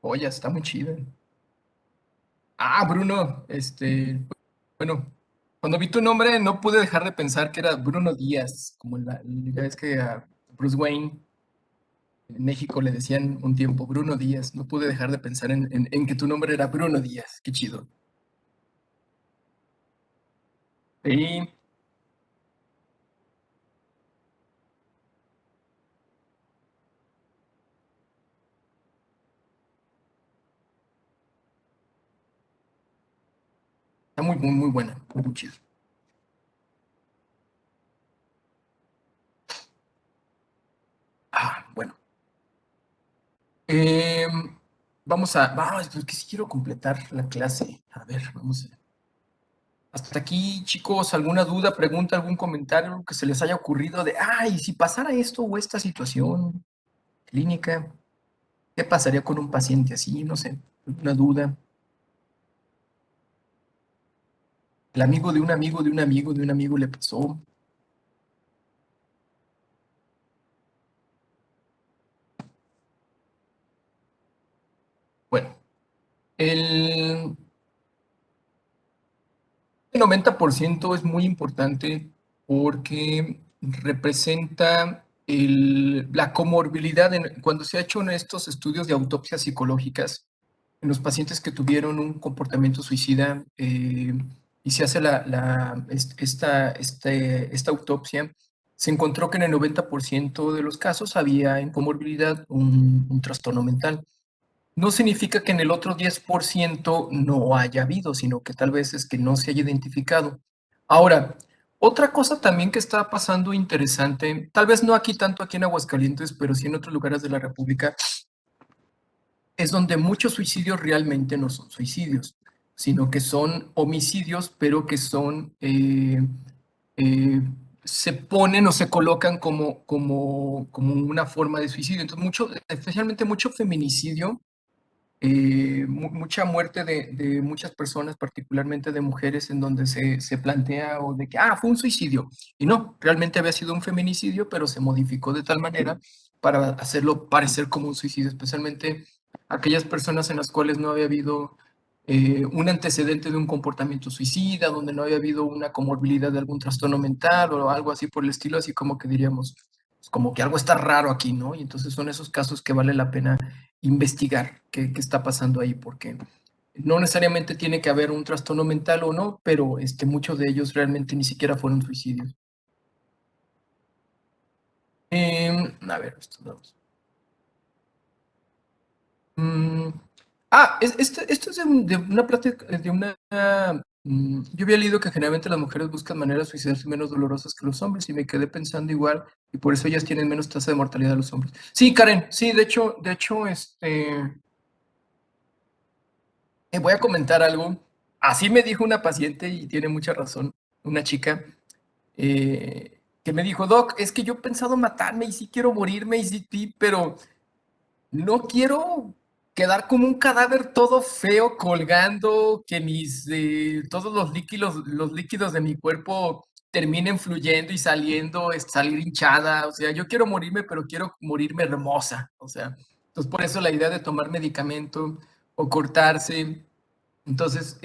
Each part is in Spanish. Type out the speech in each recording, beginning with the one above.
Oye, está muy chida. Ah, Bruno, bueno, cuando vi tu nombre no pude dejar de pensar que era Bruno Díaz, como ya ves que a Bruce Wayne en México le decían un tiempo Bruno Díaz. No pude dejar de pensar en que tu nombre era Bruno Díaz. Qué chido. Sí, está muy, muy, muy buena, muy chido. Ah, bueno. Em, vamos, pues que sí quiero completar la clase. A ver, vamos a hasta aquí, chicos, ¿alguna duda, pregunta, algún comentario, algo que se les haya ocurrido de, ay, si pasara esto o esta situación clínica, ¿qué pasaría con un paciente así? No sé, una duda. El amigo de un amigo de un amigo de un amigo le pasó. Bueno, el 90% es muy importante porque representa la comorbilidad. Cuando se ha hecho en estos estudios de autopsias psicológicas, en los pacientes que tuvieron un comportamiento suicida y se hace esta autopsia, se encontró que en el 90% de los casos había en comorbilidad un trastorno mental. No significa que en el otro 10% no haya habido, sino que tal vez es que no se haya identificado. Ahora, otra cosa también que está pasando interesante, tal vez no aquí tanto aquí en Aguascalientes, pero sí en otros lugares de la República, es donde muchos suicidios realmente no son suicidios, sino que son homicidios, pero que son, eh, se ponen o se colocan como una forma de suicidio. Entonces, especialmente mucho feminicidio, mucha muerte de muchas personas, particularmente de mujeres, en donde se plantea o de que, fue un suicidio. Y no, realmente había sido un feminicidio, pero se modificó de tal manera para hacerlo parecer como un suicidio, especialmente aquellas personas en las cuales no había habido un antecedente de un comportamiento suicida, donde no había habido una comorbilidad de algún trastorno mental o algo así por el estilo, así como que diríamos, pues, como que algo está raro aquí, ¿no? Y entonces son esos casos que vale la pena investigar qué está pasando ahí, porque no necesariamente tiene que haber un trastorno mental o no, pero muchos de ellos realmente ni siquiera fueron suicidios. A ver, estos dados. Mm, esto es de una plática, yo había leído que generalmente las mujeres buscan maneras de suicidarse menos dolorosas que los hombres y me quedé pensando igual y por eso ellas tienen menos tasa de mortalidad de los hombres. Sí, Karen, sí, de hecho, voy a comentar algo. Así me dijo una paciente y tiene mucha razón, una chica, que me dijo, Doc, es que yo he pensado matarme y sí quiero morirme y sí, pero no quiero quedar como un cadáver todo feo colgando, que todos los líquidos de mi cuerpo terminen fluyendo y saliendo, salir hinchada. O sea, yo quiero morirme, pero quiero morirme hermosa. O sea, entonces por eso la idea de tomar medicamento o cortarse. Entonces,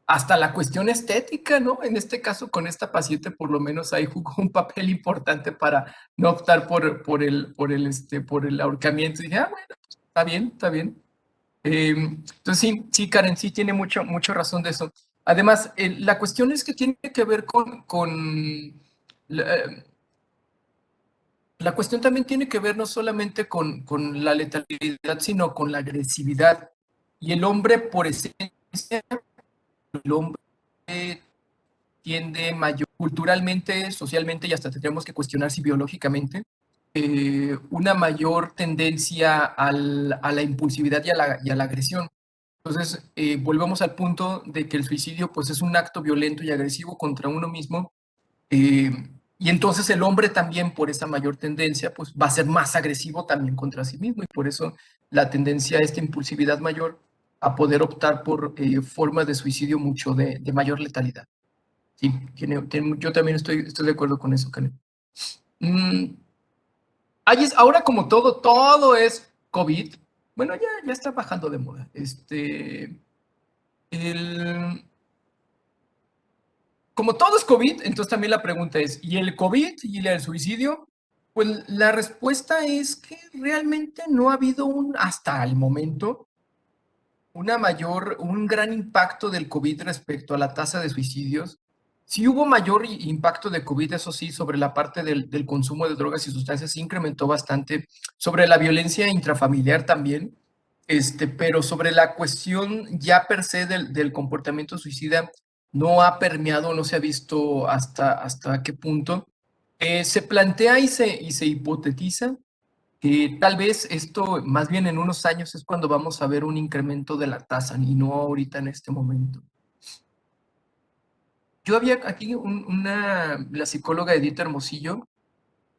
hasta la cuestión estética, ¿no? En este caso, con esta paciente, por lo menos ahí jugó un papel importante para no optar por el ahorcamiento. Y dije, bueno, pues, está bien, está bien. Entonces, sí, sí, Karen, sí tiene mucho razón de eso. Además, la cuestión es que tiene que ver la, la cuestión también tiene que ver no solamente con la letalidad, sino con la agresividad. Y el hombre, por esencia, el hombre tiende mayor, culturalmente, socialmente, y hasta tendríamos que cuestionar si biológicamente, una mayor tendencia a la impulsividad y a la agresión. Entonces, volvemos al punto de que el suicidio pues, es un acto violento y agresivo contra uno mismo, eh, y entonces el hombre también, por esa mayor tendencia, pues va a ser más agresivo también contra sí mismo, y por eso la tendencia a esta impulsividad mayor a poder optar por formas de suicidio mucho de mayor letalidad. Sí, yo también estoy de acuerdo con eso, Karen. Mm, ahora como todo es COVID, bueno, ya está bajando de moda. El, como todo es COVID, entonces también la pregunta es, ¿y el COVID y el suicidio? Pues la respuesta es que realmente no ha habido hasta el momento, un gran impacto del COVID respecto a la tasa de suicidios. Sí hubo mayor impacto de COVID, eso sí, sobre la parte del consumo de drogas y sustancias, sí incrementó bastante, sobre la violencia intrafamiliar también, pero sobre la cuestión ya per se del comportamiento suicida, no ha permeado, no se ha visto hasta qué punto. Se plantea y se hipotetiza que tal vez esto, más bien en unos años, es cuando vamos a ver un incremento de la tasa y no ahorita en este momento. Yo había aquí la psicóloga Edith Hermosillo,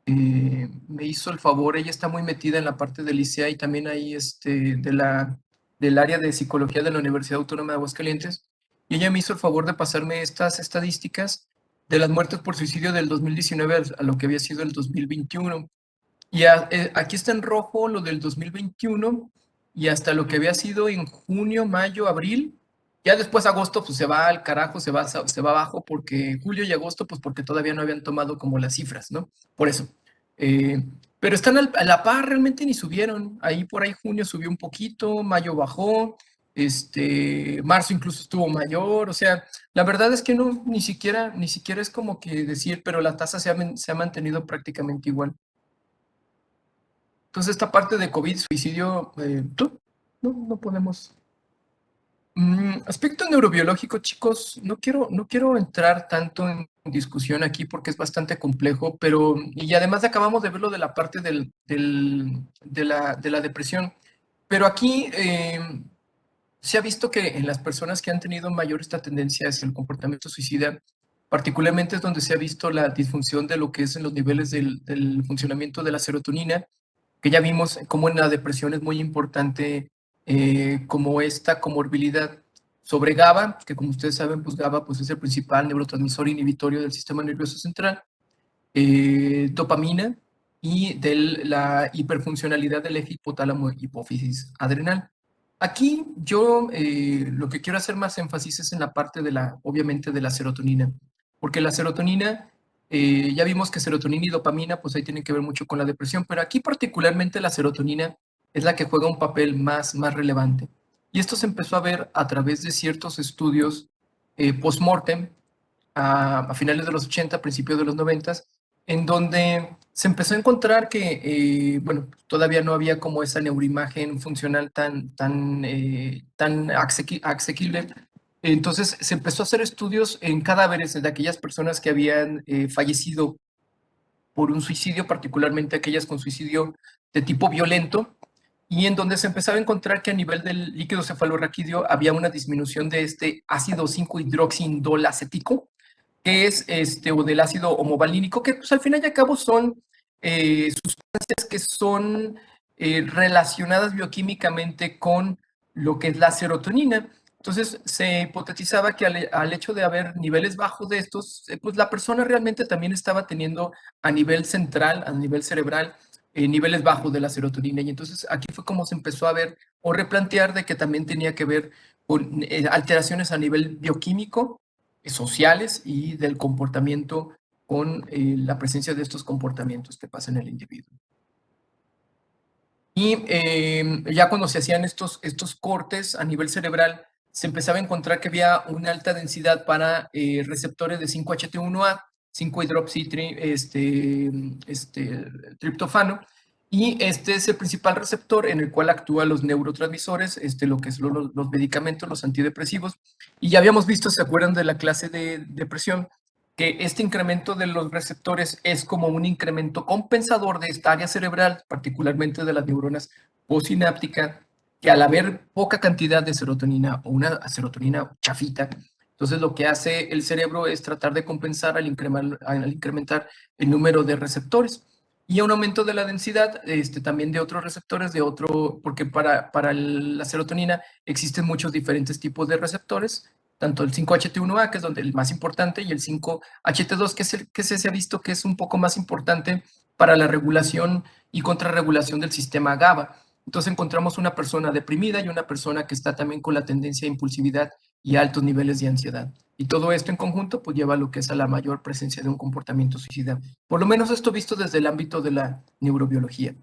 me hizo el favor, ella está muy metida en la parte del ICEA y también ahí del área de psicología de la Universidad Autónoma de Aguascalientes, y ella me hizo el favor de pasarme estas estadísticas de las muertes por suicidio del 2019 a lo que había sido el 2021. Y aquí está en rojo lo del 2021 y hasta lo que había sido en junio, mayo, abril. Ya después agosto pues se va al carajo, se va abajo porque julio y agosto pues porque todavía no habían tomado como las cifras, ¿no? Por eso. Eh, pero están a la par, realmente ni subieron. Ahí por ahí junio subió un poquito, mayo bajó, marzo incluso estuvo mayor. O sea, la verdad es que no, ni siquiera es como que decir, pero la tasa se ha mantenido prácticamente igual. Entonces, esta parte de COVID, suicidio, no podemos. Aspecto neurobiológico, chicos, no quiero entrar tanto en discusión aquí porque es bastante complejo, pero, y además acabamos de verlo de la parte de la depresión, pero aquí se ha visto que en las personas que han tenido mayor esta tendencia hacia el comportamiento suicida, particularmente es donde se ha visto la disfunción de lo que es en los niveles del funcionamiento de la serotonina, que ya vimos cómo en la depresión es muy importante como esta comorbilidad sobre GABA, que como ustedes saben, pues GABA pues, es el principal neurotransmisor inhibitorio del sistema nervioso central, dopamina y de la hiperfuncionalidad del eje hipotálamo hipófisis adrenal. Aquí yo lo que quiero hacer más énfasis es en la parte obviamente de la serotonina, porque la serotonina, ya vimos que serotonina y dopamina, pues ahí tienen que ver mucho con la depresión, pero aquí particularmente la serotonina es la que juega un papel más relevante. Y esto se empezó a ver a través de ciertos estudios post-mortem a finales de los 80, principios de los 90, en donde se empezó a encontrar que, bueno, todavía no había como esa neuroimagen funcional tan asequible. Entonces se empezó a hacer estudios en cadáveres de aquellas personas que habían fallecido por un suicidio, particularmente aquellas con suicidio de tipo violento, y en donde se empezaba a encontrar que a nivel del líquido cefalorraquídeo había una disminución de este ácido 5-hidroxindolacético, que es o del ácido homovalínico, que pues al final y al cabo son sustancias que son relacionadas bioquímicamente con lo que es la serotonina. Entonces se hipotetizaba que al hecho de haber niveles bajos de estos, pues la persona realmente también estaba teniendo a nivel central, a nivel cerebral, niveles bajos de la serotonina. Y entonces aquí fue como se empezó a ver o replantear de que también tenía que ver con alteraciones a nivel bioquímico, sociales y del comportamiento con la presencia de estos comportamientos que pasa en el individuo. Y ya cuando se hacían estos cortes a nivel cerebral, se empezaba a encontrar que había una alta densidad para receptores de 5-HT1A, 5-hidroxitriptofano, y este es el principal receptor en el cual actúan los neurotransmisores, lo que son los medicamentos, los antidepresivos. Y ya habíamos visto, ¿se acuerdan de la clase de depresión? Que este incremento de los receptores es como un incremento compensador de esta área cerebral, particularmente de las neuronas postsináptica, que al haber poca cantidad de serotonina o una serotonina chafita, entonces lo que hace el cerebro es tratar de compensar al incrementar el número de receptores y un aumento de la densidad, también de otros receptores, porque para la serotonina existen muchos diferentes tipos de receptores, tanto el 5-HT1A, que es donde el más importante, y el 5-HT2, que se ha visto que es un poco más importante para la regulación y contrarregulación del sistema GABA. Entonces encontramos una persona deprimida y una persona que está también con la tendencia a impulsividad y altos niveles de ansiedad. Y todo esto en conjunto pues lleva a lo que es a la mayor presencia de un comportamiento suicida. Por lo menos esto visto desde el ámbito de la neurobiología.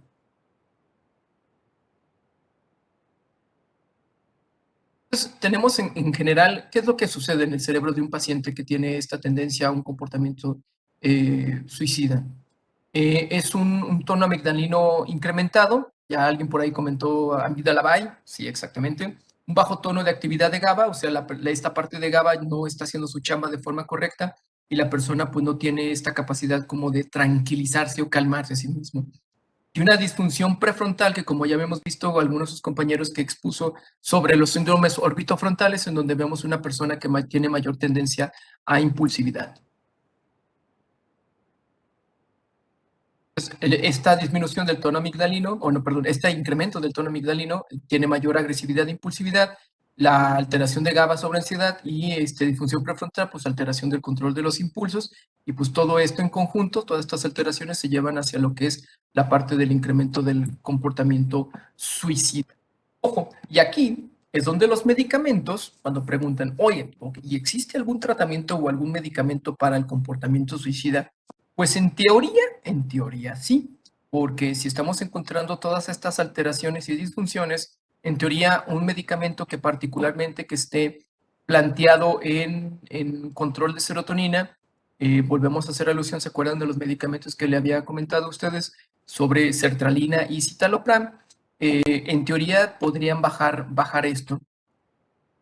Entonces, tenemos en general, ¿qué es lo que sucede en el cerebro de un paciente que tiene esta tendencia a un comportamiento suicida? Es un tono amigdalino incrementado, ya alguien por ahí comentó amígdala BAI, sí, exactamente. Un bajo tono de actividad de GABA, o sea, esta parte de GABA no está haciendo su chamba de forma correcta y la persona pues no tiene esta capacidad como de tranquilizarse o calmarse a sí mismo. Y una disfunción prefrontal que, como ya habíamos visto algunos de sus compañeros que expuso sobre los síndromes orbitofrontales, en donde vemos una persona que tiene mayor tendencia a impulsividad. Esta disminución del tono amigdalino, o no, perdón, este incremento del tono amigdalino tiene mayor agresividad e impulsividad, la alteración de GABA sobre ansiedad y disfunción prefrontal, pues alteración del control de los impulsos, y pues todo esto en conjunto, todas estas alteraciones se llevan hacia lo que es la parte del incremento del comportamiento suicida. Ojo, y aquí es donde los medicamentos, cuando preguntan, oye, ¿y existe algún tratamiento o algún medicamento para el comportamiento suicida? Pues en teoría sí, porque si estamos encontrando todas estas alteraciones y disfunciones, en teoría un medicamento que particularmente que esté planteado en control de serotonina, volvemos a hacer alusión, ¿se acuerdan de los medicamentos que le había comentado a ustedes sobre sertralina y citalopram? En teoría podrían bajar esto.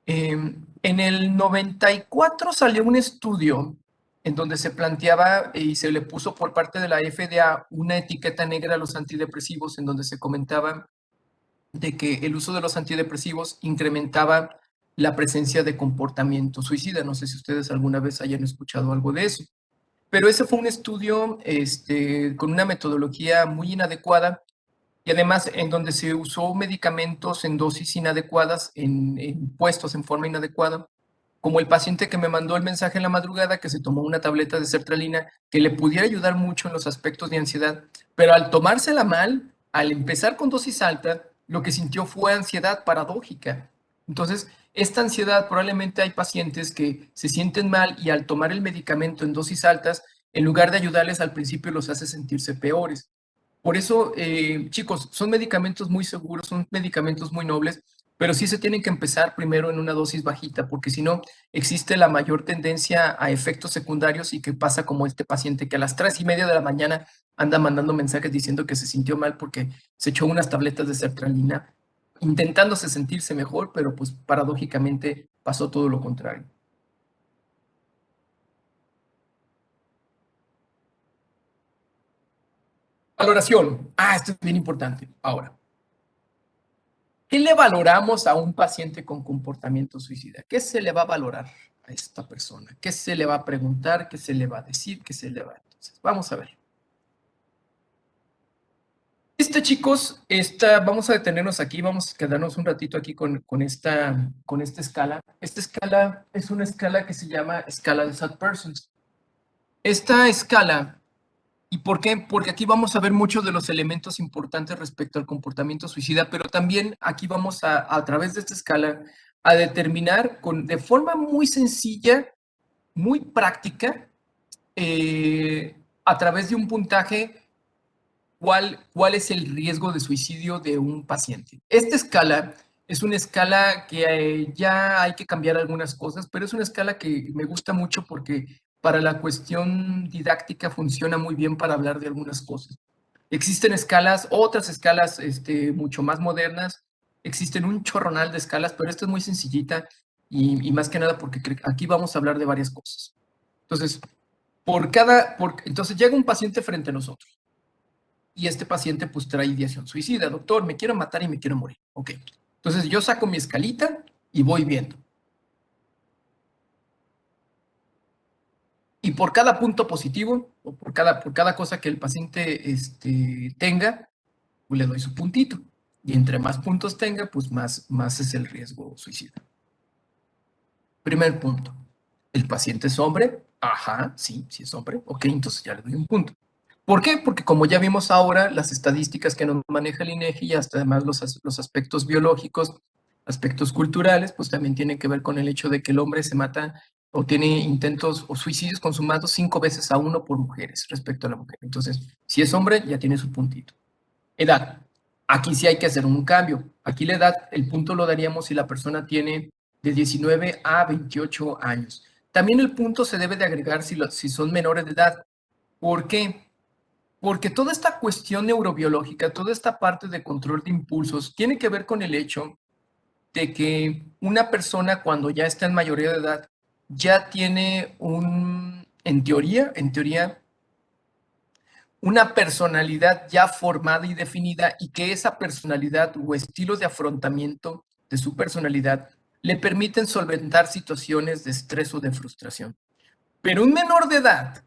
En el 94 salió un estudio en donde se planteaba y se le puso por parte de la FDA una etiqueta negra a los antidepresivos, en donde se comentaba de que el uso de los antidepresivos incrementaba la presencia de comportamiento suicida. No sé si ustedes alguna vez hayan escuchado algo de eso. Pero ese fue un estudio con una metodología muy inadecuada y además en donde se usó medicamentos en dosis inadecuadas, puestos en forma inadecuada, como el paciente que me mandó el mensaje en la madrugada que se tomó una tableta de sertralina que le pudiera ayudar mucho en los aspectos de ansiedad, pero al tomársela mal, al empezar con dosis alta, lo que sintió fue ansiedad paradójica. Entonces, esta ansiedad probablemente hay pacientes que se sienten mal y al tomar el medicamento en dosis altas, en lugar de ayudarles al principio, los hace sentirse peores. Por eso, chicos, son medicamentos muy seguros, son medicamentos muy nobles, pero sí se tienen que empezar primero en una dosis bajita, porque si no, existe la mayor tendencia a efectos secundarios y que pasa como este paciente que a las 3:30 de la mañana anda mandando mensajes diciendo que se sintió mal porque se echó unas tabletas de sertralina, intentándose sentirse mejor, pero pues paradójicamente pasó todo lo contrario. Valoración. Esto es bien importante. Ahora, ¿qué le valoramos a un paciente con comportamiento suicida? ¿Qué se le va a valorar a esta persona? ¿Qué se le va a preguntar? ¿Qué se le va a decir? ¿Qué se le va a... Entonces, vamos a ver. Chicos, vamos a detenernos aquí, vamos a quedarnos un ratito aquí con esta escala. Esta escala es una escala que se llama escala de Sad Persons. Esta escala, ¿y por qué? Porque aquí vamos a ver muchos de los elementos importantes respecto al comportamiento suicida, pero también aquí vamos a través de esta escala, a determinar de forma muy sencilla, muy práctica, a través de un puntaje, cuál es el riesgo de suicidio de un paciente. Esta escala es una escala que ya hay que cambiar algunas cosas, pero es una escala que me gusta mucho porque para la cuestión didáctica funciona muy bien para hablar de algunas cosas. Existen otras escalas mucho más modernas, existen un chorronal de escalas, pero esta es muy sencillita y más que nada porque aquí vamos a hablar de varias cosas. Entonces, entonces llega un paciente frente a nosotros y este paciente pues trae ideación suicida. Doctor, me quiero matar y me quiero morir. Ok. Entonces yo saco mi escalita y voy viendo. Y por cada punto positivo o por cada cosa que el paciente tenga, pues le doy su puntito. Y entre más puntos tenga, pues más es el riesgo suicida. Primer punto. ¿El paciente es hombre? Ajá, sí, sí es hombre. Ok, entonces ya le doy un punto. ¿Por qué? Porque como ya vimos ahora, las estadísticas que nos maneja el INEGI y hasta además los aspectos biológicos, aspectos culturales, pues también tienen que ver con el hecho de que el hombre se mata o tiene intentos o suicidios consumados 5 veces a 1 por mujeres respecto a la mujer. Entonces, si es hombre, ya tiene su puntito. Edad. Aquí sí hay que hacer un cambio. Aquí la edad, el punto lo daríamos si la persona tiene de 19 a 28 años. También el punto se debe de agregar si son menores de edad. ¿Por qué? Porque toda esta cuestión neurobiológica, toda esta parte de control de impulsos, tiene que ver con el hecho de que una persona cuando ya está en mayoría de edad, ya tiene en teoría, una personalidad ya formada y definida y que esa personalidad o estilo de afrontamiento de su personalidad le permiten solventar situaciones de estrés o de frustración. Pero un menor de edad,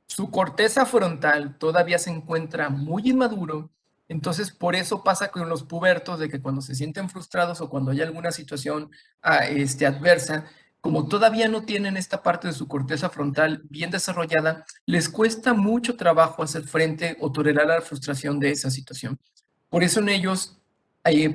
su corteza frontal todavía se encuentra muy inmaduro, entonces por eso pasa con los pubertos de que cuando se sienten frustrados o cuando hay alguna situación adversa, como todavía no tienen esta parte de su corteza frontal bien desarrollada, les cuesta mucho trabajo hacer frente o tolerar la frustración de esa situación. Por eso en ellos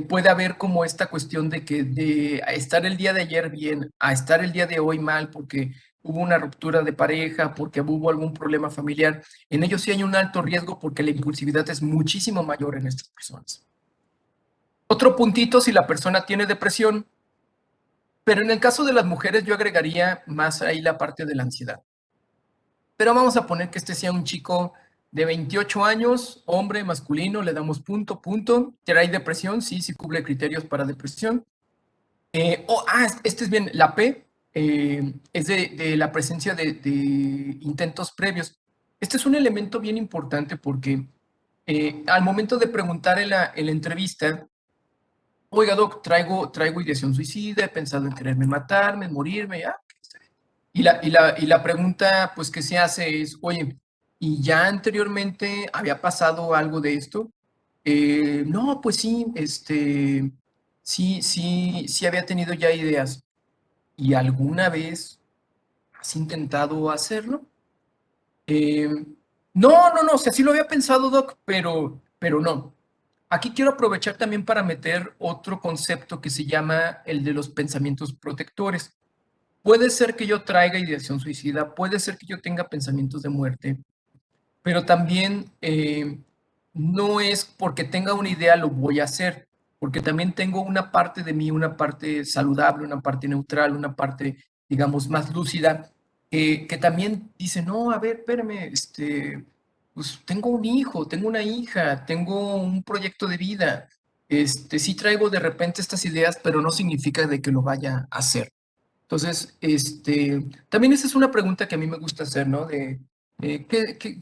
puede haber como esta cuestión de que de estar el día de ayer bien a estar el día de hoy mal porque hubo una ruptura de pareja, porque hubo algún problema familiar, en ellos sí hay un alto riesgo porque la impulsividad es muchísimo mayor en estas personas. Otro puntito, si la persona tiene depresión, pero en el caso de las mujeres yo agregaría más ahí la parte de la ansiedad. Pero vamos a poner que este sea un chico de 28 años, hombre, masculino, le damos punto, punto. ¿Trae depresión? Sí, sí cumple criterios para depresión. Este es bien, la P es de la presencia de intentos previos. Este es un elemento bien importante porque al momento de preguntar en la entrevista, oiga, doc, traigo ideación suicida, he pensado en quererme matarme, morirme, ya. Y la pregunta, pues, que se hace es, oye, ¿y ya anteriormente había pasado algo de esto? No, pues sí, sí había tenido ya ideas. ¿Y alguna vez has intentado hacerlo? Eh, no, o sea, sí lo había pensado, Doc, pero no. Aquí quiero aprovechar también para meter otro concepto que se llama el de los pensamientos protectores. Puede ser que yo traiga ideación suicida, puede ser que yo tenga pensamientos de muerte, pero también no es porque tenga una idea lo voy a hacer, porque también tengo una parte de mí, una parte saludable, una parte neutral, una parte, digamos, más lúcida, que también dice, no, a ver, espérame, pues tengo un hijo, tengo una hija, tengo un proyecto de vida, sí traigo de repente estas ideas, pero no significa de que lo vaya a hacer. Entonces, también esa es una pregunta que a mí me gusta hacer, ¿no?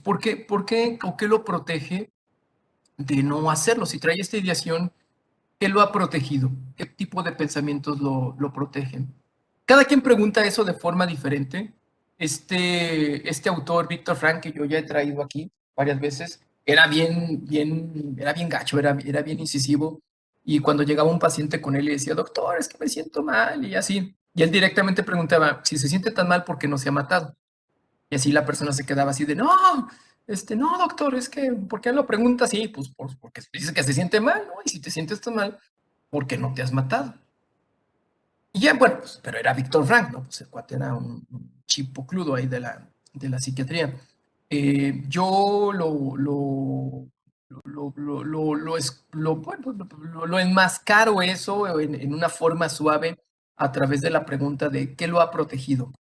Por qué o qué lo protege de no hacerlo? Si trae esta ideación, ¿qué lo ha protegido? ¿Qué tipo de pensamientos lo protegen? Cada quien pregunta eso de forma diferente. Este autor, Víctor Frank, que yo ya he traído aquí varias veces, era bien gacho, era bien incisivo. Y cuando llegaba un paciente con él y decía, doctor, es que me siento mal, y así. Y él directamente preguntaba, si se siente tan mal, ¿por qué no se ha matado? Y así la persona se quedaba así de, no, doctor, es que, ¿por qué lo pregunta así? Pues porque dice que se siente mal, ¿no? Y si te sientes tan mal, ¿por qué no te has matado? Y ya, bueno, pues, pero era Víctor Frank, ¿no? Pues el cuate era un chipocludo ahí de la psiquiatría. Yo bueno, lo enmascaro eso en una forma suave a través de la pregunta de qué lo ha protegido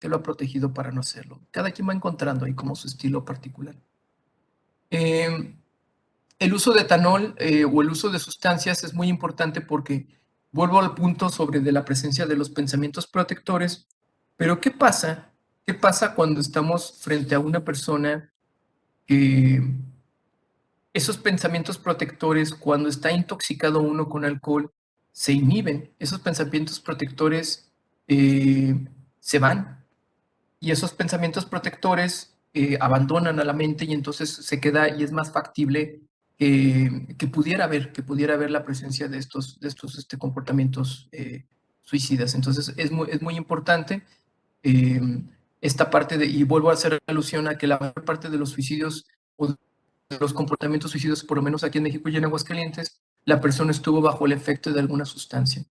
para no hacerlo. Cada quien va encontrando ahí como su estilo particular. Eh, el uso de etanol o el uso de sustancias es muy importante porque vuelvo al punto sobre de la presencia de los pensamientos protectores, pero ¿qué pasa? ¿Qué pasa cuando estamos frente a una persona que esos pensamientos protectores, cuando está intoxicado uno con alcohol, se inhiben? Esos pensamientos protectores se van y esos pensamientos protectores abandonan a la mente y entonces se queda y es más factible que pudiera haber la presencia de estos comportamientos suicidas. Entonces es muy importante eh, esta parte de, y vuelvo a hacer alusión a que la mayor parte de los suicidios los comportamientos suicidas, por lo menos aquí en México y en Aguascalientes, la persona estuvo bajo el efecto de alguna sustancia.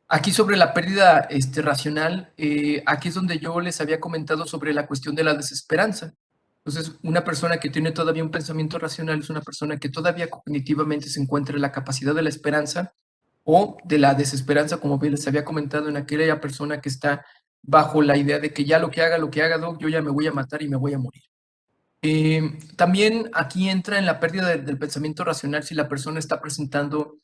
Aquí sobre la pérdida racional, aquí es donde yo les había comentado sobre la cuestión de la desesperanza. Entonces, una persona que tiene todavía un pensamiento racional es una persona que todavía cognitivamente se encuentra en la capacidad de la esperanza o de la desesperanza, como bien les había comentado, en aquella persona que está bajo la idea de que ya lo que haga, Doc, yo ya me voy a matar y me voy a morir. También aquí entra en la pérdida del pensamiento racional si la persona está presentando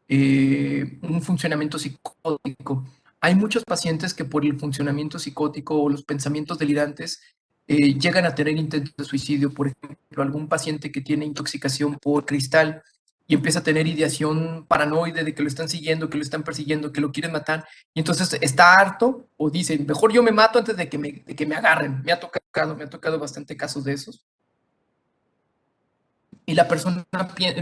un funcionamiento psicótico. Hay muchos pacientes que por el funcionamiento psicótico o los pensamientos delirantes llegan a tener intentos de suicidio. Por ejemplo, algún paciente que tiene intoxicación por cristal y empieza a tener ideación paranoide de que lo están siguiendo, que lo están persiguiendo, que lo quieren matar, y entonces está harto o dice, mejor yo me mato antes de que me agarren. Me ha tocado bastante casos de esos. Y la persona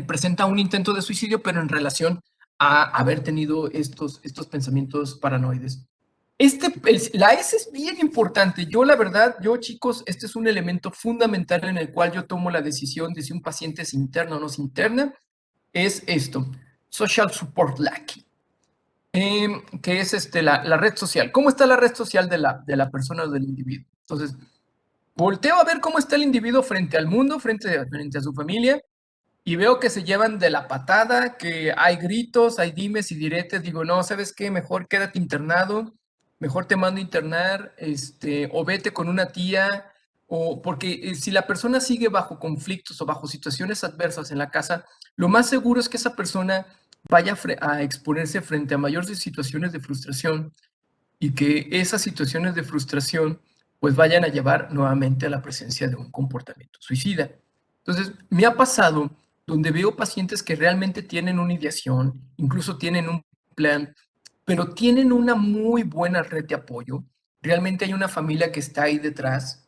presenta un intento de suicidio, pero en relación a haber tenido estos pensamientos paranoides. La S es bien importante. Yo, la verdad, chicos, este es un elemento fundamental en el cual yo tomo la decisión de si un paciente se interna o no se interna, es esto, Social Support Lack, que es la red social. ¿Cómo está la red social de la persona o del individuo? Entonces, volteo a ver cómo está el individuo frente al mundo, frente a su familia, y veo que se llevan de la patada, que hay gritos, hay dimes y diretes. Digo, no, ¿sabes qué? Mejor quédate internado, mejor te mando a internar, o vete con una tía, o porque si la persona sigue bajo conflictos o bajo situaciones adversas en la casa, lo más seguro es que esa persona vaya a exponerse frente a mayores situaciones de frustración y que esas situaciones de frustración pues vayan a llevar nuevamente a la presencia de un comportamiento suicida. Entonces, me ha pasado donde veo pacientes que realmente tienen una ideación, incluso tienen un plan, pero tienen una muy buena red de apoyo. Realmente hay una familia que está ahí detrás,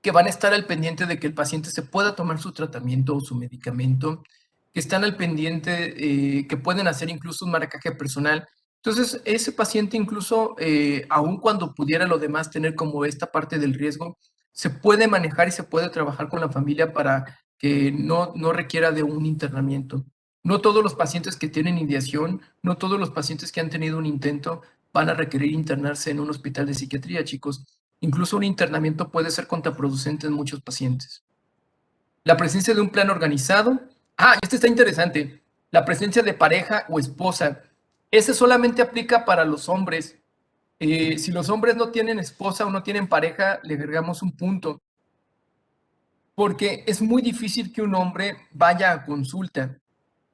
que van a estar al pendiente de que el paciente se pueda tomar su tratamiento o su medicamento, que están al pendiente, que pueden hacer incluso un marcaje personal. Entonces, ese paciente incluso, aun cuando pudiera lo demás tener como esta parte del riesgo, se puede manejar y se puede trabajar con la familia para que no requiera de un internamiento. No todos los pacientes que tienen ideación, no todos los pacientes que han tenido un intento van a requerir internarse en un hospital de psiquiatría, chicos. Incluso un internamiento puede ser contraproducente en muchos pacientes. La presencia de un plan organizado. Este está interesante. La presencia de pareja o esposa. Ese solamente aplica para los hombres. Si los hombres no tienen esposa o no tienen pareja, le agregamos un punto. Porque es muy difícil que un hombre vaya a consulta.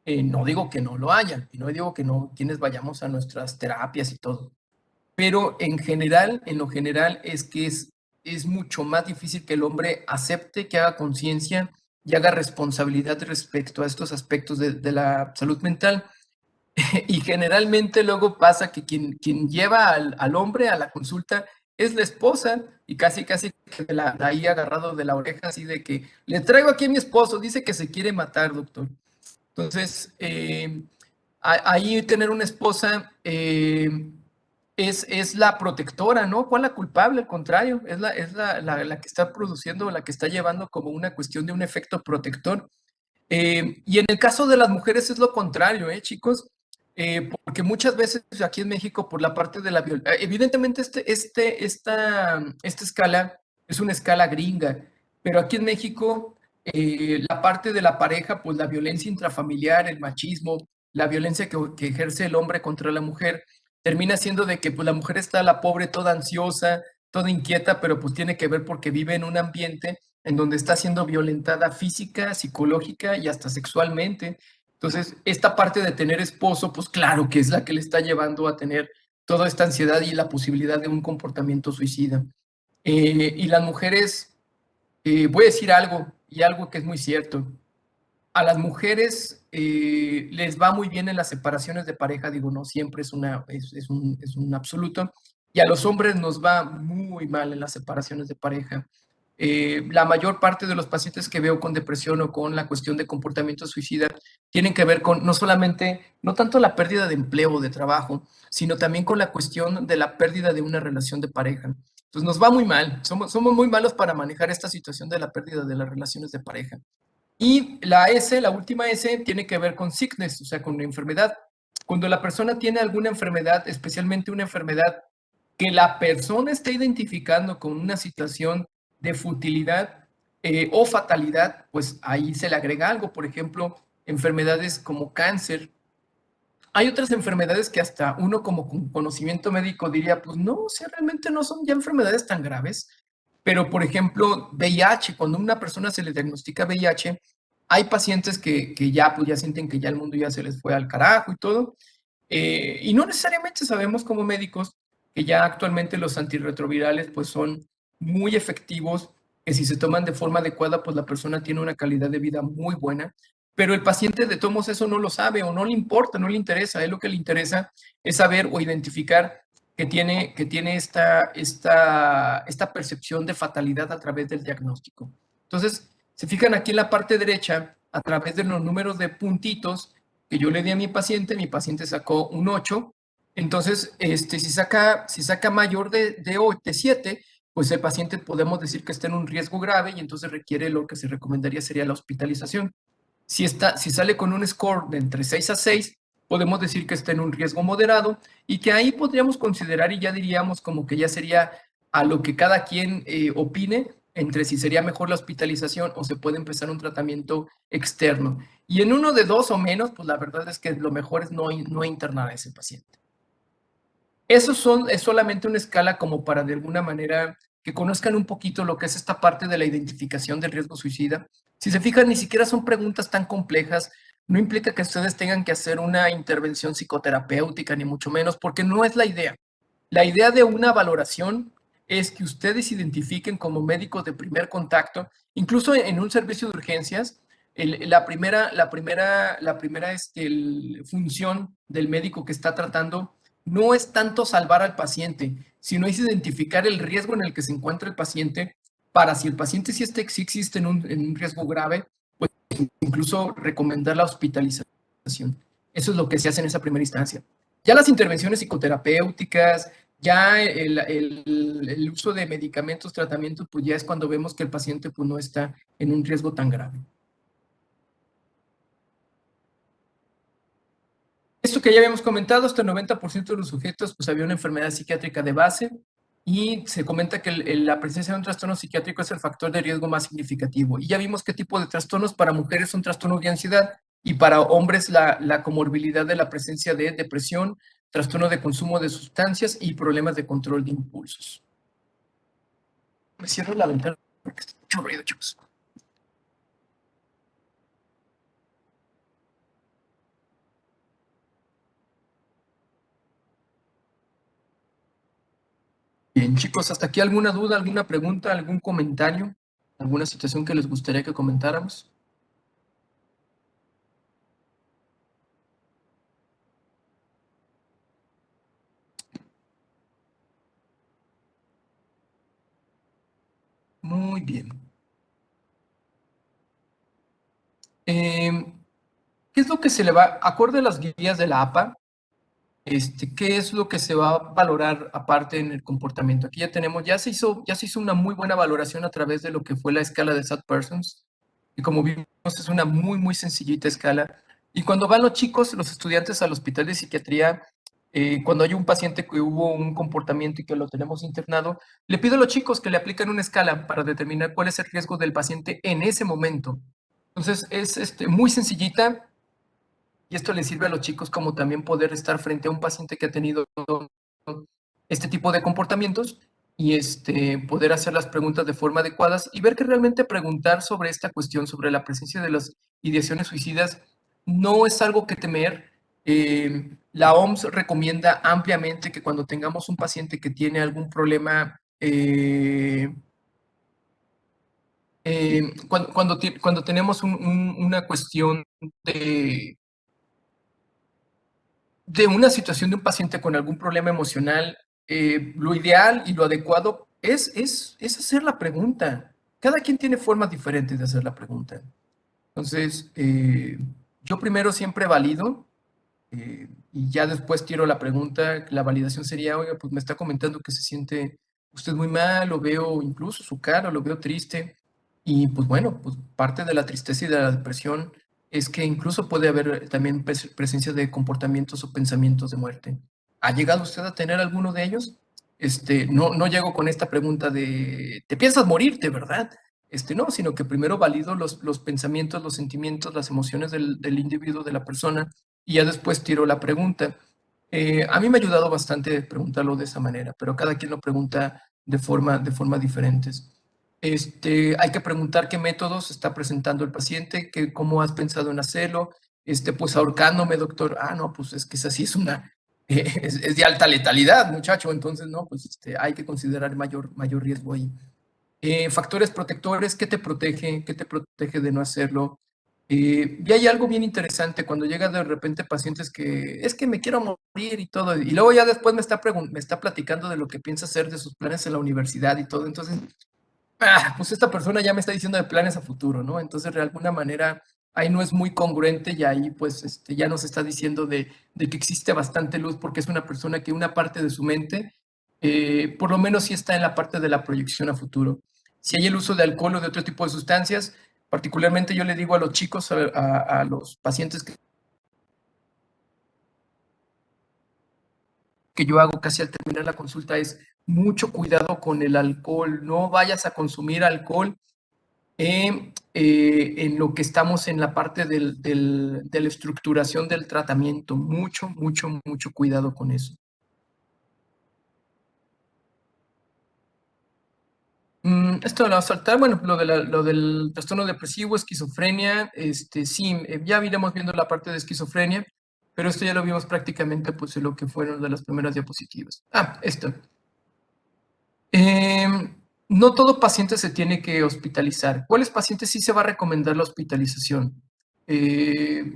No digo que no lo haya, y no digo que no, quienes vayamos a nuestras terapias y todo. Pero en lo general es que es mucho más difícil que el hombre acepte, que haga conciencia y haga responsabilidad respecto a estos aspectos de la salud mental. Y generalmente luego pasa que quien lleva al hombre a la consulta es la esposa y casi que ahí agarrado de la oreja, así de que le traigo aquí a mi esposo, dice que se quiere matar, doctor. Entonces, ahí tener una esposa es la protectora, ¿no? ¿Cuál la culpable? Al contrario, es la que está produciendo, la que está llevando como una cuestión de un efecto protector. Y en el caso de las mujeres es lo contrario, chicos, porque muchas veces aquí en México por la parte de la violencia, evidentemente esta escala es una escala gringa, pero aquí en México la parte de la pareja, pues la violencia intrafamiliar, el machismo, la violencia que ejerce el hombre contra la mujer, termina siendo de que pues la mujer está la pobre toda ansiosa, toda inquieta, pero pues tiene que ver porque vive en un ambiente en donde está siendo violentada física, psicológica y hasta sexualmente. Entonces, esta parte de tener esposo, pues claro que es la que le está llevando a tener toda esta ansiedad y la posibilidad de un comportamiento suicida. Y las mujeres, voy a decir algo, y algo que es muy cierto. A las mujeres les va muy bien en las separaciones de pareja, digo, no siempre es un absoluto, y a los hombres nos va muy mal en las separaciones de pareja. La mayor parte de los pacientes que veo con depresión o con la cuestión de comportamiento suicida tienen que ver con no solamente, no tanto la pérdida de empleo o de trabajo, sino también con la cuestión de la pérdida de una relación de pareja. Entonces nos va muy mal, somos muy malos para manejar esta situación de la pérdida de las relaciones de pareja. Y la S, la última S, tiene que ver con sickness, o sea, con la enfermedad. Cuando la persona tiene alguna enfermedad, especialmente una enfermedad que la persona está identificando con una situación de futilidad o fatalidad, pues ahí se le agrega algo. Por ejemplo, enfermedades como cáncer. Hay otras enfermedades que hasta uno como con conocimiento médico diría, pues no, o sea, realmente no son ya enfermedades tan graves. Pero, por ejemplo, VIH, cuando a una persona se le diagnostica VIH, hay pacientes que ya, pues ya sienten que ya el mundo ya se les fue al carajo y todo. Y no necesariamente sabemos como médicos que ya actualmente los antirretrovirales pues son muy efectivos, que si se toman de forma adecuada pues la persona tiene una calidad de vida muy buena, pero el paciente de todos modos eso no lo sabe o no le importa, no le interesa, a él lo que le interesa es saber o identificar que tiene esta percepción de fatalidad a través del diagnóstico. Entonces, se fijan aquí en la parte derecha, a través de los números de puntitos, que yo le di a mi paciente sacó un 8. Entonces, si saca mayor de 7, pues el paciente podemos decir que está en un riesgo grave y entonces requiere lo que se recomendaría sería la hospitalización. Si sale con un score de entre 6 a 6, podemos decir que está en un riesgo moderado y que ahí podríamos considerar y ya diríamos como que ya sería a lo que cada quien opine entre si sería mejor la hospitalización o se puede empezar un tratamiento externo. Y en uno de 2 o menos, pues la verdad es que lo mejor es no internar a ese paciente. Es solamente una escala como para de alguna manera que conozcan un poquito lo que es esta parte de la identificación del riesgo suicida. Si se fijan, ni siquiera son preguntas tan complejas, no implica que ustedes tengan que hacer una intervención psicoterapéutica, ni mucho menos, porque no es la idea. La idea de una valoración es que ustedes identifiquen como médicos de primer contacto, incluso en un servicio de urgencias, la primera función del médico que está tratando no es tanto salvar al paciente, sino es identificar el riesgo en el que se encuentra el paciente para si el paciente sí existe en un riesgo grave, pues incluso recomendar la hospitalización. Eso es lo que se hace en esa primera instancia. Ya las intervenciones psicoterapéuticas, ya el uso de medicamentos, tratamientos, pues ya es cuando vemos que el paciente pues, no está en un riesgo tan grave. Esto que ya habíamos comentado, hasta el 90% de los sujetos pues había una enfermedad psiquiátrica de base y se comenta que la presencia de un trastorno psiquiátrico es el factor de riesgo más significativo. Y ya vimos qué tipo de trastornos para mujeres son trastornos de ansiedad y para hombres la comorbilidad de la presencia de depresión, trastorno de consumo de sustancias y problemas de control de impulsos. Me cierro la ventana porque está mucho ruido, chicos. Bien, chicos, hasta aquí alguna duda, alguna pregunta, algún comentario, alguna situación que les gustaría que comentáramos. Muy bien. ¿Qué es lo que se le va, acorde a las guías de la APA, qué es lo que se va a valorar aparte en el comportamiento? Aquí ya se hizo una muy buena valoración a través de lo que fue la escala de SAT Persons, y como vimos es una muy, muy sencillita escala. Y cuando van los chicos, los estudiantes al hospital de psiquiatría, cuando hay un paciente que hubo un comportamiento y que lo tenemos internado, le pido a los chicos que le apliquen una escala para determinar cuál es el riesgo del paciente en ese momento. Entonces es muy sencillita y esto les sirve a los chicos como también poder estar frente a un paciente que ha tenido este tipo de comportamientos y poder hacer las preguntas de forma adecuadas y ver que realmente preguntar sobre esta cuestión, sobre la presencia de las ideaciones suicidas, no es algo que temer. La OMS recomienda ampliamente que cuando tengamos un paciente que tiene algún problema, cuando tenemos una cuestión de una situación de un paciente con algún problema emocional, lo ideal y lo adecuado es hacer la pregunta. Cada quien tiene formas diferentes de hacer la pregunta. Entonces, yo primero siempre valido y ya después tiro la pregunta. La validación sería, oiga, pues me está comentando que se siente usted muy mal, lo veo incluso su cara, lo veo triste. Y pues bueno, pues parte de la tristeza y de la depresión es que incluso puede haber también presencia de comportamientos o pensamientos de muerte. ¿Ha llegado usted a tener alguno de ellos? No llego con esta pregunta de, ¿te piensas morirte, verdad? No, sino que primero valido los pensamientos, los sentimientos, las emociones del individuo, de la persona, y ya después tiro la pregunta. A mí me ha ayudado bastante preguntarlo de esa manera, pero cada quien lo pregunta de forma diferentes. Hay que preguntar qué métodos está presentando el paciente, cómo has pensado en hacerlo. Pues ahorcándome, doctor. Ah, no, pues es que esa sí es es de alta letalidad, muchacho. Entonces, no, pues hay que considerar mayor riesgo ahí. Factores protectores, ¿qué te protege de no hacerlo? Y hay algo bien interesante cuando llega de repente pacientes que es que me quiero morir y todo, y luego ya después me está platicando de lo que piensa hacer, de sus planes en la universidad y todo. Entonces, pues esta persona ya me está diciendo de planes a futuro, ¿no? Entonces, de alguna manera, ahí no es muy congruente y ahí pues ya nos está diciendo de que existe bastante luz porque es una persona que una parte de su mente, por lo menos sí está en la parte de la proyección a futuro. Si hay el uso de alcohol o de otro tipo de sustancias, particularmente yo le digo a los chicos, a los pacientes que yo hago casi al terminar la consulta es mucho cuidado con el alcohol, no vayas a consumir alcohol en lo que estamos en la parte de la estructuración del tratamiento. Mucho, mucho, mucho cuidado con eso. Esto lo va a saltar, bueno, lo del trastorno depresivo, esquizofrenia, sí, ya iremos viendo la parte de esquizofrenia, pero esto ya lo vimos prácticamente pues en lo que fueron de las primeras diapositivas. Esto. No todo paciente se tiene que hospitalizar. ¿Cuáles pacientes sí se va a recomendar la hospitalización?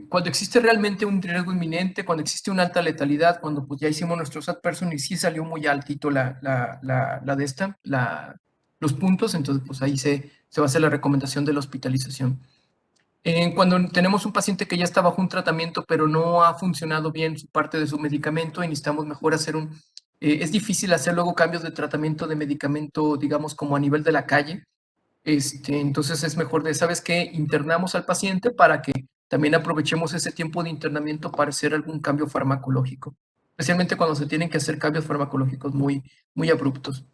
Cuando existe realmente un riesgo inminente, cuando existe una alta letalidad, cuando pues ya hicimos nuestro SAT person y sí salió muy altito los puntos, entonces pues ahí se va a hacer la recomendación de la hospitalización. Cuando tenemos un paciente que ya está bajo un tratamiento, pero no ha funcionado bien su parte de su medicamento y necesitamos mejor es difícil hacer luego cambios de tratamiento de medicamento, digamos, como a nivel de la calle. Entonces es mejor ¿sabes qué? Internamos al paciente para que también aprovechemos ese tiempo de internamiento para hacer algún cambio farmacológico, especialmente cuando se tienen que hacer cambios farmacológicos muy, muy abruptos.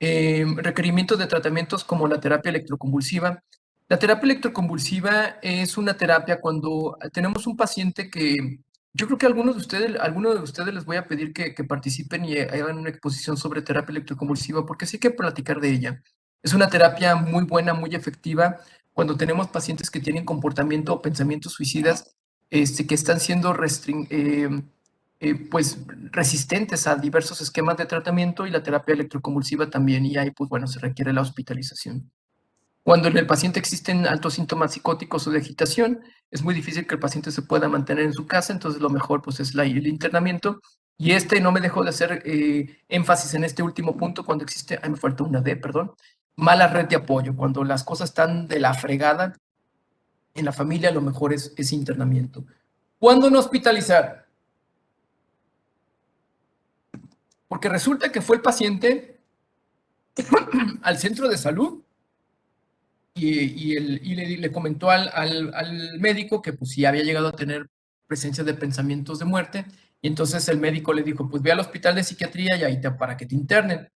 Requerimientos de tratamientos como la terapia electroconvulsiva. La terapia electroconvulsiva es una terapia cuando tenemos un paciente que yo creo que algunos de ustedes les voy a pedir que participen y hagan una exposición sobre terapia electroconvulsiva porque sí hay que platicar de ella. Es una terapia muy buena, muy efectiva cuando tenemos pacientes que tienen comportamiento o pensamientos suicidas, que están siendo pues resistentes a diversos esquemas de tratamiento y la terapia electroconvulsiva también, y ahí pues bueno, se requiere la hospitalización. Cuando en el paciente existen altos síntomas psicóticos o de agitación, es muy difícil que el paciente se pueda mantener en su casa, entonces lo mejor pues es el internamiento. Y no me dejó de hacer énfasis en este último punto cuando existe, me faltó una D, perdón, mala red de apoyo. Cuando las cosas están de la fregada en la familia, lo mejor es internamiento. ¿Cuándo no hospitalizar? Porque resulta que fue el paciente al centro de salud y le comentó al médico que pues sí había llegado a tener presencia de pensamientos de muerte, y entonces el médico le dijo, pues ve al hospital de psiquiatría y ahí para que te internen.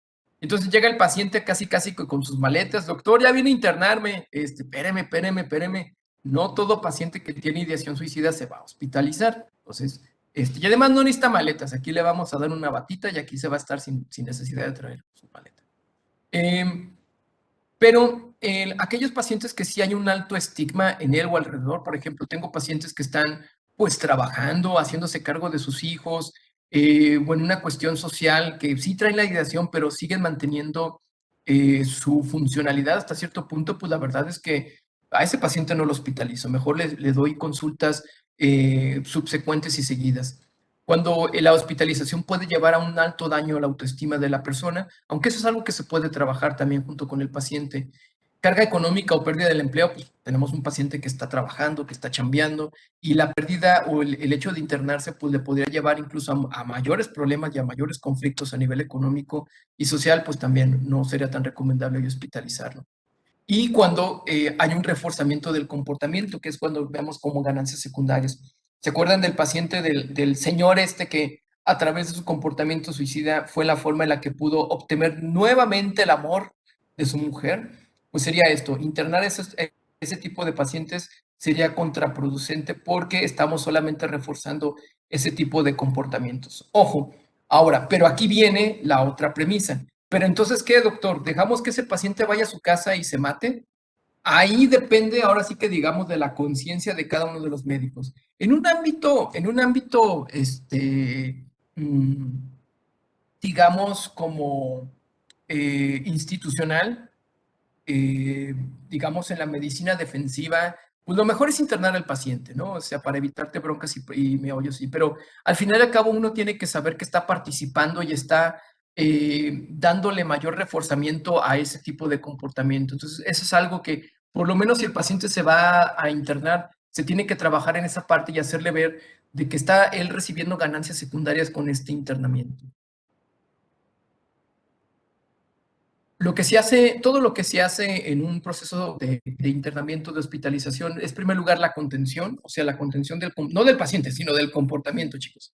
Entonces llega el paciente casi casi con sus maletas, doctor, ya vine a internarme, espéreme, no todo paciente que tiene ideación suicida se va a hospitalizar. Entonces, y además no necesita maletas, aquí le vamos a dar una batita y aquí se va a estar sin necesidad de traer su maleta. Pero aquellos pacientes que sí hay un alto estigma en él o alrededor, por ejemplo, tengo pacientes que están pues trabajando, haciéndose cargo de sus hijos, o en una cuestión social que sí traen la ideación, pero siguen manteniendo su funcionalidad hasta cierto punto, pues la verdad es que a ese paciente no lo hospitalizo, mejor le doy consultas subsecuentes y seguidas. Cuando la hospitalización puede llevar a un alto daño a la autoestima de la persona, aunque eso es algo que se puede trabajar también junto con el paciente. carga económica o pérdida del empleo, pues tenemos un paciente que está trabajando, que está chambeando, y la pérdida o el hecho de internarse, pues le podría llevar incluso a mayores problemas y a mayores conflictos a nivel económico y social, pues también no sería tan recomendable hospitalizarlo. Y cuando hay un reforzamiento del comportamiento, que es cuando vemos como ganancias secundarias. ¿Se acuerdan del paciente del señor este que a través de su comportamiento suicida fue la forma en la que pudo obtener nuevamente el amor de su mujer? Pues sería esto, internar ese tipo de pacientes sería contraproducente porque estamos solamente reforzando ese tipo de comportamientos. Ojo, ahora, pero aquí viene la otra premisa. Pero entonces, ¿qué, doctor? ¿Dejamos que ese paciente vaya a su casa y se mate? Ahí depende, ahora sí que digamos, de la conciencia de cada uno de los médicos. En un ámbito, mm, digamos, como institucional, eh, digamos, en la medicina defensiva, pues lo mejor es internar al paciente, ¿no? O sea, para evitarte broncas y meollos, sí. Pero al final y al cabo uno tiene que saber que está participando y está dándole mayor reforzamiento a ese tipo de comportamiento. Entonces, eso es algo que, por lo menos si el paciente se va a internar, se tiene que trabajar en esa parte y hacerle ver de que está él recibiendo ganancias secundarias con este internamiento. Lo que se hace, todo lo que se hace en un proceso de internamiento, de hospitalización, es en primer lugar la contención, o sea, la contención no del paciente, sino del comportamiento, chicos.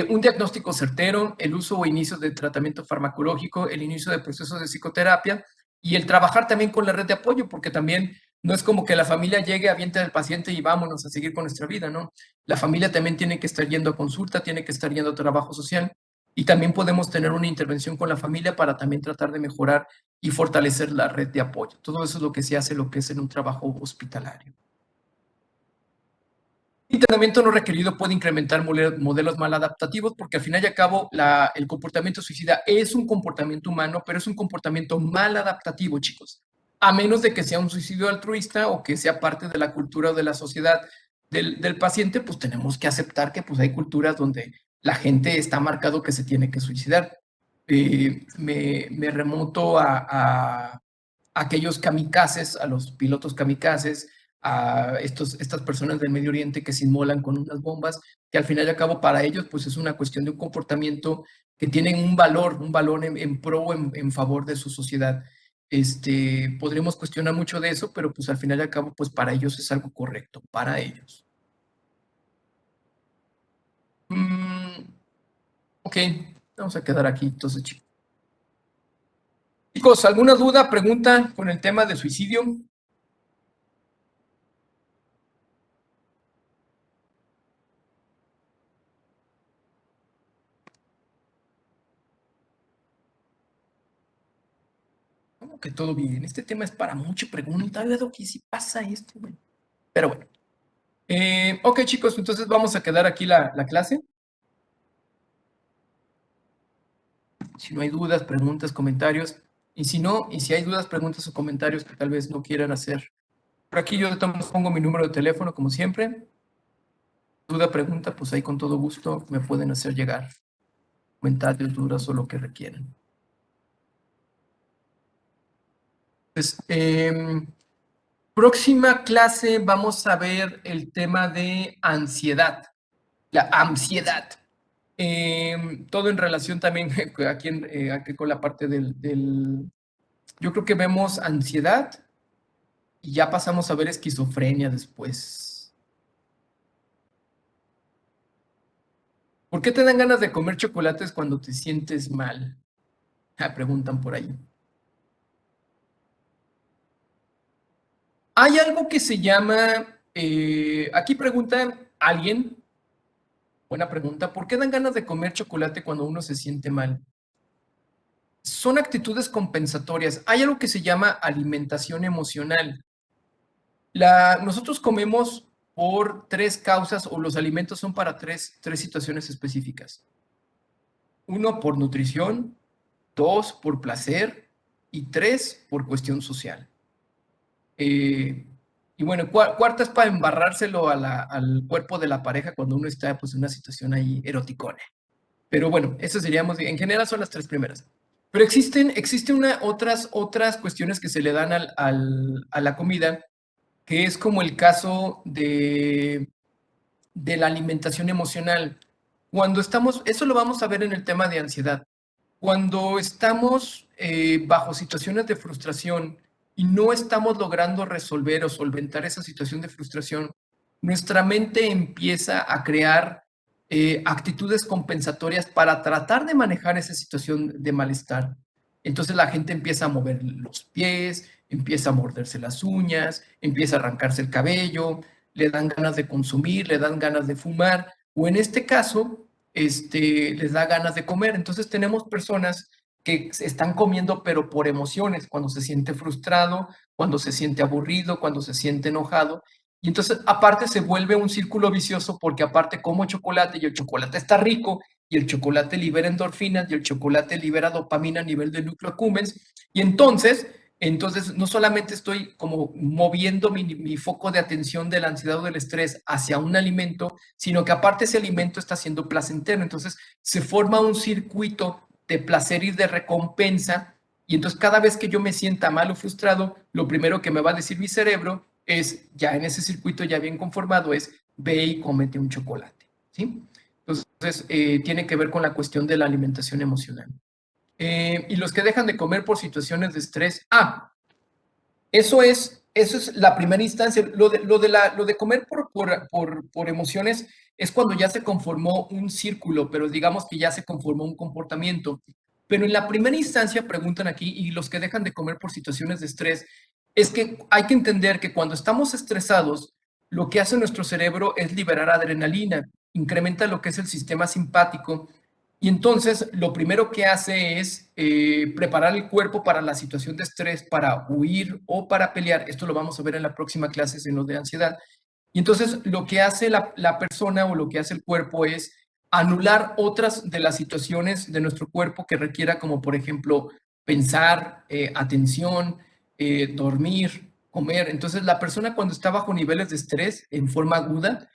Un diagnóstico certero, el uso o inicio de tratamiento farmacológico, el inicio de procesos de psicoterapia y el trabajar también con la red de apoyo, porque también no es como que la familia llegue, aviente al paciente y vámonos a seguir con nuestra vida, ¿no? La familia también tiene que estar yendo a consulta, tiene que estar yendo a trabajo social y también podemos tener una intervención con la familia para también tratar de mejorar y fortalecer la red de apoyo. Todo eso es lo que se hace, lo que es en un trabajo hospitalario. El internamiento no requerido puede incrementar modelos maladaptativos porque al final y al cabo el comportamiento suicida es un comportamiento humano, pero es un comportamiento maladaptativo, chicos. A menos de que sea un suicidio altruista o que sea parte de la cultura o de la sociedad del paciente, pues tenemos que aceptar que pues hay culturas donde la gente está marcado que se tiene que suicidar. Me remonto a aquellos kamikazes, a los pilotos kamikazes, a estas personas del Medio Oriente que se inmolan con unas bombas, que al final y al cabo para ellos pues es una cuestión de un comportamiento que tienen un valor en pro, en favor de su sociedad. Podríamos cuestionar mucho de eso, pero pues al final y al cabo pues para ellos es algo correcto, para ellos. Ok, vamos a quedar aquí entonces, chicos. Chicos, ¿alguna duda, pregunta con el tema de suicidio? Como que todo bien. Este tema es para mucha pregunta. Dado que si pasa esto, bueno. Pero bueno. Ok, chicos, entonces vamos a quedar aquí la clase. Si no hay dudas, preguntas, comentarios. Y si no, y si hay dudas, preguntas o comentarios que tal vez no quieran hacer. Por aquí yo pongo mi número de teléfono, como siempre. Duda, pregunta, pues ahí con todo gusto me pueden hacer llegar comentarios, dudas o lo que requieran. Pues, próxima clase vamos a ver el tema de ansiedad. La ansiedad. Todo en relación también aquí con la parte yo creo que vemos ansiedad y ya pasamos a ver esquizofrenia después. ¿Por qué te dan ganas de comer chocolates cuando te sientes mal? Preguntan por ahí. Hay algo que se llama, aquí pregunta alguien, buena pregunta, ¿por qué dan ganas de comer chocolate cuando uno se siente mal? Son actitudes compensatorias. Hay algo que se llama alimentación emocional. Nosotros comemos por tres causas o los alimentos son para tres situaciones específicas. Uno, por nutrición, dos, por placer y tres, por cuestión social. Y bueno, cuarta es para embarrárselo al cuerpo de la pareja cuando uno está pues, en una situación ahí eroticona. Pero bueno, eso seríamos, en general son las tres primeras. Pero existen otras cuestiones que se le dan a la comida, que es como el caso de la alimentación emocional. Cuando estamos, eso lo vamos a ver en el tema de ansiedad. Cuando estamos bajo situaciones de frustración y no estamos logrando resolver o solventar esa situación de frustración, nuestra mente empieza a crear actitudes compensatorias para tratar de manejar esa situación de malestar. Entonces la gente empieza a mover los pies, empieza a morderse las uñas, empieza a arrancarse el cabello, le dan ganas de consumir, le dan ganas de fumar, o en este caso, les da ganas de comer. Entonces tenemos personas que están comiendo, pero por emociones, cuando se siente frustrado, cuando se siente aburrido, cuando se siente enojado. Y entonces, aparte, se vuelve un círculo vicioso porque aparte como chocolate y el chocolate está rico y el chocolate libera endorfinas y el chocolate libera dopamina a nivel del núcleo accumbens. Y entonces, no solamente estoy como moviendo mi foco de atención de la ansiedad o del estrés hacia un alimento, sino que aparte ese alimento está siendo placentero. Entonces se forma un circuito de placer y de recompensa. Y entonces cada vez que yo me sienta mal o frustrado, lo primero que me va a decir mi cerebro es, ya en ese circuito ya bien conformado, es ve y cómete un chocolate. ¿Sí? Entonces tiene que ver con la cuestión de la alimentación emocional. Y los que dejan de comer por situaciones de estrés. Eso es la primera instancia. Lo de comer por emociones es cuando ya se conformó un círculo, pero digamos que ya se conformó un comportamiento. Pero en la primera instancia, preguntan aquí, y los que dejan de comer por situaciones de estrés, es que hay que entender que cuando estamos estresados, lo que hace nuestro cerebro es liberar adrenalina, incrementa lo que es el sistema simpático y entonces lo primero que hace es preparar el cuerpo para la situación de estrés, para huir o para pelear. Esto lo vamos a ver en la próxima clase en lo de ansiedad. Y entonces lo que hace la persona o lo que hace el cuerpo es anular otras de las situaciones de nuestro cuerpo que requiera, como por ejemplo pensar, atención, dormir, comer. Entonces la persona cuando está bajo niveles de estrés en forma aguda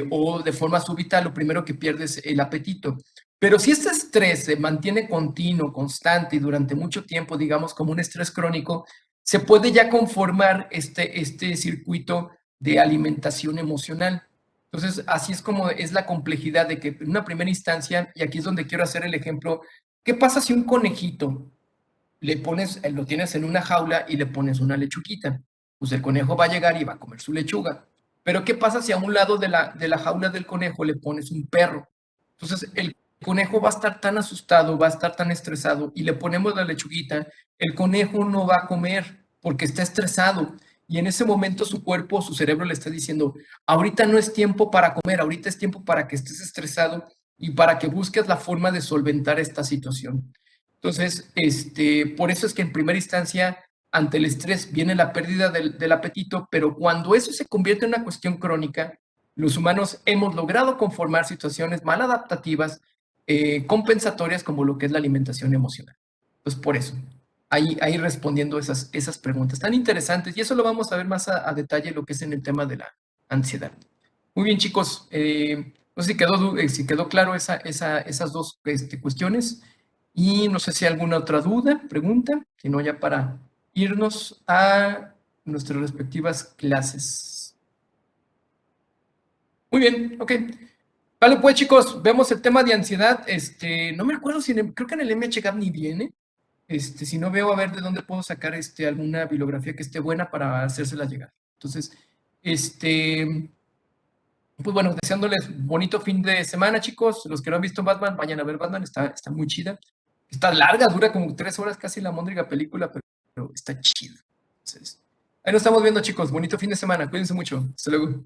o de forma súbita, lo primero que pierde es el apetito. Pero si este estrés se mantiene continuo, constante y durante mucho tiempo, digamos como un estrés crónico, se puede ya conformar este circuito de alimentación emocional. Entonces, así es como es la complejidad de que en una primera instancia, y aquí es donde quiero hacer el ejemplo, ¿qué pasa si un conejito le pones, lo tienes en una jaula y le pones una lechuguita? Pues el conejo va a llegar y va a comer su lechuga. Pero ¿qué pasa si a un lado de la jaula del conejo le pones un perro? Entonces el conejo va a estar tan asustado, va a estar tan estresado y le ponemos la lechuguita, el conejo no va a comer porque está estresado. Y en ese momento su cuerpo, su cerebro le está diciendo, ahorita no es tiempo para comer, ahorita es tiempo para que estés estresado y para que busques la forma de solventar esta situación. Entonces, por eso es que en primera instancia, ante el estrés viene la pérdida del apetito, pero cuando eso se convierte en una cuestión crónica, los humanos hemos logrado conformar situaciones maladaptativas, compensatorias, como lo que es la alimentación emocional. Pues por eso, ahí respondiendo esas preguntas tan interesantes, y eso lo vamos a ver más a detalle lo que es en el tema de la ansiedad. Muy bien, chicos, no sé si quedó claro esas dos cuestiones. Y no sé si hay alguna otra duda, pregunta, si no, ya para irnos a nuestras respectivas clases. Muy bien, ok. Vale, pues chicos, vemos el tema de ansiedad. No me acuerdo si creo que en el MHGAP ni viene. Si no veo a ver de dónde puedo sacar alguna bibliografía que esté buena para hacérsela llegar. Entonces, pues bueno, deseándoles bonito fin de semana, chicos. Los que no han visto Batman, vayan a ver Batman, está muy chida. Está larga, dura como 3 horas casi la móndriga película, pero está chida. Entonces, ahí nos estamos viendo, chicos. Bonito fin de semana. Cuídense mucho. Hasta luego.